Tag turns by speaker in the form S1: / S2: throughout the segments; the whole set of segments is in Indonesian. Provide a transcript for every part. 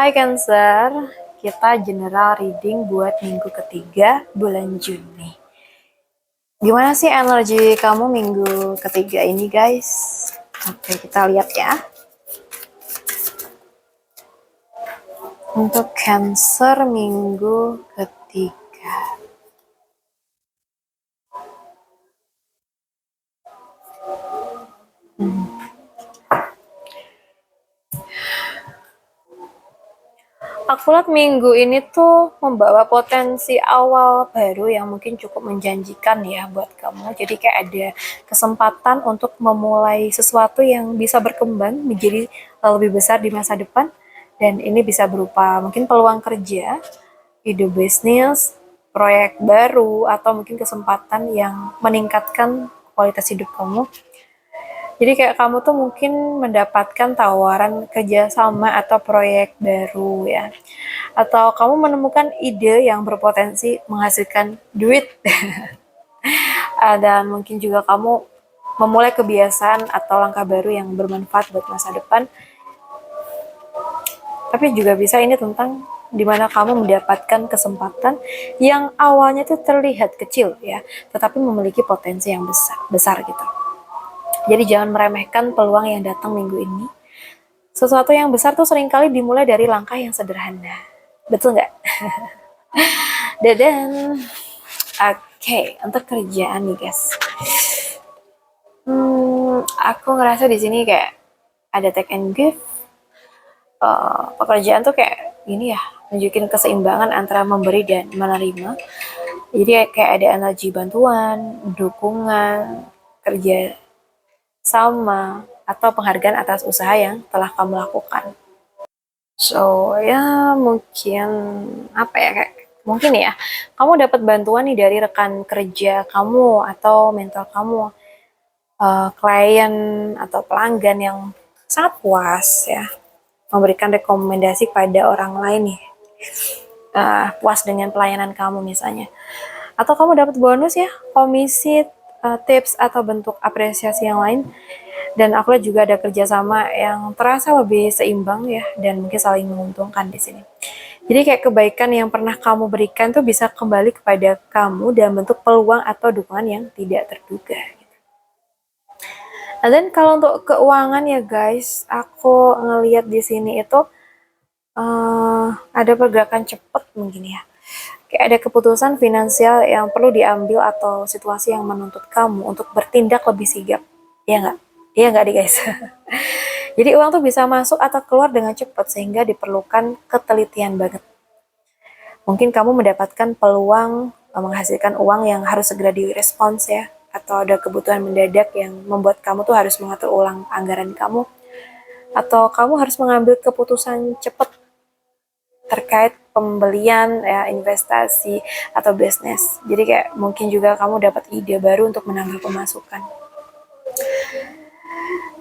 S1: Hai Cancer, kita general reading buat minggu ketiga bulan Juni. Gimana sih energi kamu minggu ketiga ini guys? Oke, kita lihat ya. Untuk Cancer minggu ketiga. Aku lihat minggu ini tuh membawa potensi awal baru yang mungkin cukup menjanjikan ya buat kamu. Jadi kayak ada kesempatan untuk memulai sesuatu yang bisa berkembang menjadi lebih besar di masa depan. Dan ini bisa berupa mungkin peluang kerja, ide bisnis, proyek baru, atau mungkin kesempatan yang meningkatkan kualitas hidup kamu. Jadi kayak kamu tuh mungkin mendapatkan tawaran kerjasama atau proyek baru ya. Atau kamu menemukan ide yang berpotensi menghasilkan duit. Dan mungkin juga kamu memulai kebiasaan atau langkah baru yang bermanfaat buat masa depan. Tapi juga bisa ini tentang dimana kamu mendapatkan kesempatan yang awalnya itu terlihat kecil ya, tetapi memiliki potensi yang besar gitu. Jadi jangan meremehkan peluang yang datang minggu ini. Sesuatu yang besar tuh seringkali dimulai dari langkah yang sederhana. Betul nggak? Dan Oke, untuk kerjaan nih guys. Aku ngerasa di sini kayak ada take and give. Pekerjaan tuh kayak gini ya, nunjukin keseimbangan antara memberi dan menerima. Jadi kayak ada energi bantuan, dukungan, kerja sama, atau penghargaan atas usaha yang telah kamu lakukan. So ya mungkin apa ya kayak mungkin ya kamu dapat bantuan nih dari rekan kerja kamu atau mentor kamu, klien atau pelanggan yang sangat puas ya memberikan rekomendasi pada orang lain nih, puas dengan pelayanan kamu misalnya, atau kamu dapat bonus ya, komisi, tips atau bentuk apresiasi yang lain. Dan aku lihat juga ada kerjasama yang terasa lebih seimbang ya, dan mungkin saling menguntungkan di sini. Jadi kayak kebaikan yang pernah kamu berikan tuh bisa kembali kepada kamu dalam bentuk peluang atau dukungan yang tidak terduga. Dan kalau untuk keuangan ya guys, aku ngelihat di sini itu ada pergerakan cepat mungkin ya. Kayak ada keputusan finansial yang perlu diambil atau situasi yang menuntut kamu untuk bertindak lebih sigap. Iya nggak? Iya nggak nih guys? Jadi uang tuh bisa masuk atau keluar dengan cepat sehingga diperlukan ketelitian banget. Mungkin kamu mendapatkan peluang menghasilkan uang yang harus segera direspons ya. Atau ada kebutuhan mendadak yang membuat kamu tuh harus mengatur ulang anggaran kamu. Atau kamu harus mengambil keputusan cepat terkait pembelian ya, investasi atau bisnis. Jadi kayak mungkin juga kamu dapat ide baru untuk menambah pemasukan.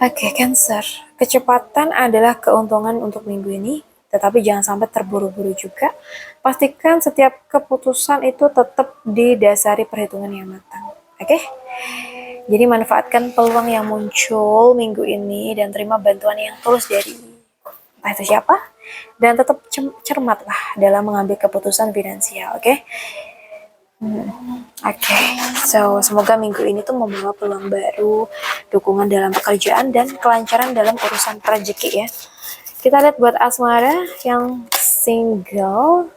S1: Oke, Cancer. Kecepatan adalah keuntungan untuk minggu ini, tetapi jangan sampai terburu-buru juga. Pastikan setiap keputusan itu tetap didasari perhitungan yang matang. Oke? Jadi manfaatkan peluang yang muncul minggu ini dan terima bantuan yang tulus dari entah itu siapa, dan tetap cermatlah dalam mengambil keputusan finansial, oke? Oke, so semoga minggu ini tuh membawa peluang baru, dukungan dalam pekerjaan, dan kelancaran dalam urusan rezeki ya. Kita lihat buat asmara yang single,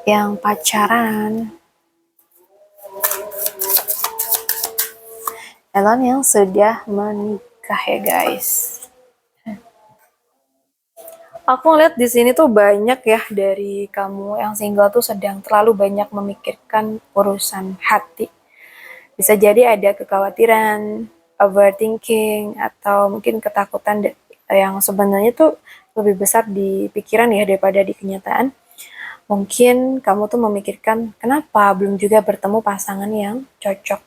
S1: yang pacaran, dan yang sudah menikah ya guys. Aku ngeliat di sini tuh banyak ya dari kamu yang single tuh sedang terlalu banyak memikirkan urusan hati. Bisa jadi ada kekhawatiran, overthinking, atau mungkin ketakutan yang sebenarnya tuh lebih besar di pikiran ya daripada di kenyataan. Mungkin kamu tuh memikirkan kenapa belum juga bertemu pasangan yang cocok.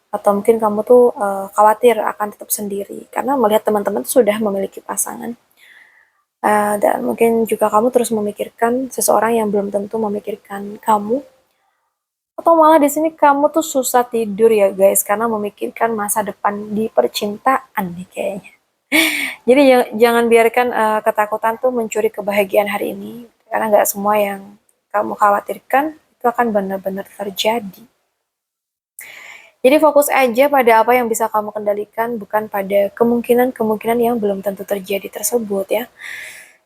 S1: Atau mungkin kamu tuh khawatir akan tetap sendiri karena melihat teman-teman sudah memiliki pasangan. Dan mungkin juga kamu terus memikirkan seseorang yang belum tentu memikirkan kamu, atau malah di sini kamu tuh susah tidur ya guys karena memikirkan masa depan di percintaan nih kayaknya. Jadi jangan biarkan ketakutan tuh mencuri kebahagiaan hari ini, karena nggak semua yang kamu khawatirkan itu akan benar-benar terjadi. Jadi fokus aja pada apa yang bisa kamu kendalikan, bukan pada kemungkinan-kemungkinan yang belum tentu terjadi tersebut ya.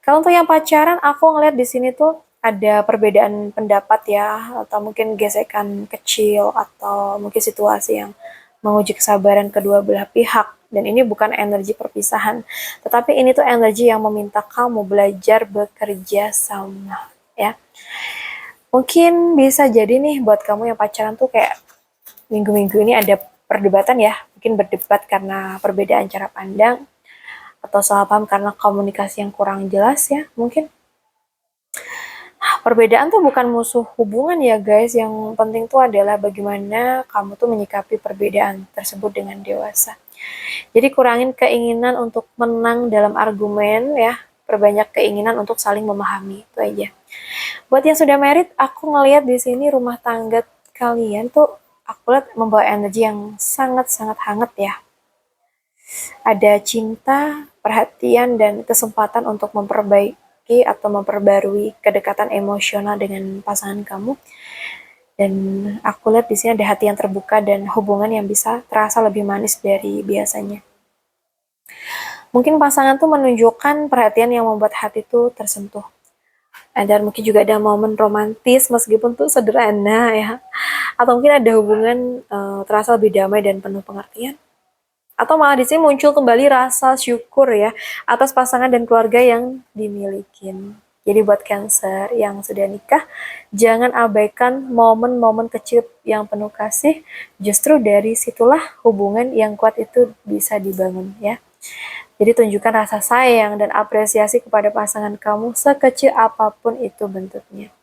S1: Kalau untuk yang pacaran, aku ngeliat di sini tuh ada perbedaan pendapat ya, atau mungkin gesekan kecil, atau mungkin situasi yang menguji kesabaran kedua belah pihak. Dan ini bukan energi perpisahan, tetapi ini tuh energi yang meminta kamu belajar bekerja sama ya. Mungkin bisa jadi nih buat kamu yang pacaran tuh kayak minggu-minggu ini ada perdebatan ya, mungkin berdebat karena perbedaan cara pandang, atau salah paham karena komunikasi yang kurang jelas ya, mungkin. Perbedaan tuh bukan musuh hubungan ya guys, yang penting tuh adalah bagaimana kamu tuh menyikapi perbedaan tersebut dengan dewasa. Jadi kurangin keinginan untuk menang dalam argumen ya, perbanyak keinginan untuk saling memahami, itu aja. Buat yang sudah married, aku ngelihat di sini rumah tangga kalian tuh aku lihat membawa energi yang sangat-sangat hangat ya. Ada cinta, perhatian, dan kesempatan untuk memperbaiki atau memperbarui kedekatan emosional dengan pasangan kamu. Dan aku lihat di sini ada hati yang terbuka dan hubungan yang bisa terasa lebih manis dari biasanya. Mungkin pasangan tuh menunjukkan perhatian yang membuat hati tuh tersentuh. Dan mungkin juga ada momen romantis meskipun tuh sederhana ya. Atau mungkin ada hubungan terasa lebih damai dan penuh pengertian. Atau malah di sini muncul kembali rasa syukur ya atas pasangan dan keluarga yang dimiliki. Jadi buat Cancer yang sudah nikah, jangan abaikan momen-momen kecil yang penuh kasih. Justru dari situlah hubungan yang kuat itu bisa dibangun ya. Jadi tunjukkan rasa sayang dan apresiasi kepada pasangan kamu sekecil apapun itu bentuknya.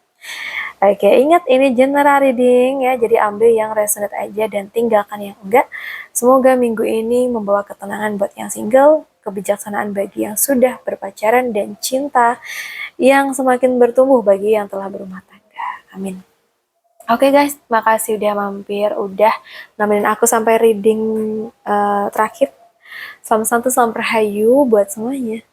S1: Oke, ingat ini general reading ya, jadi ambil yang resonate aja dan tinggalkan yang enggak. Semoga minggu ini membawa ketenangan buat yang single, kebijaksanaan bagi yang sudah berpacaran, dan cinta yang semakin bertumbuh bagi yang telah berumah tangga. Amin. Oke guys, makasih udah mampir, udah nemenin aku sampai reading terakhir. Salam santu, salam rahayu buat semuanya.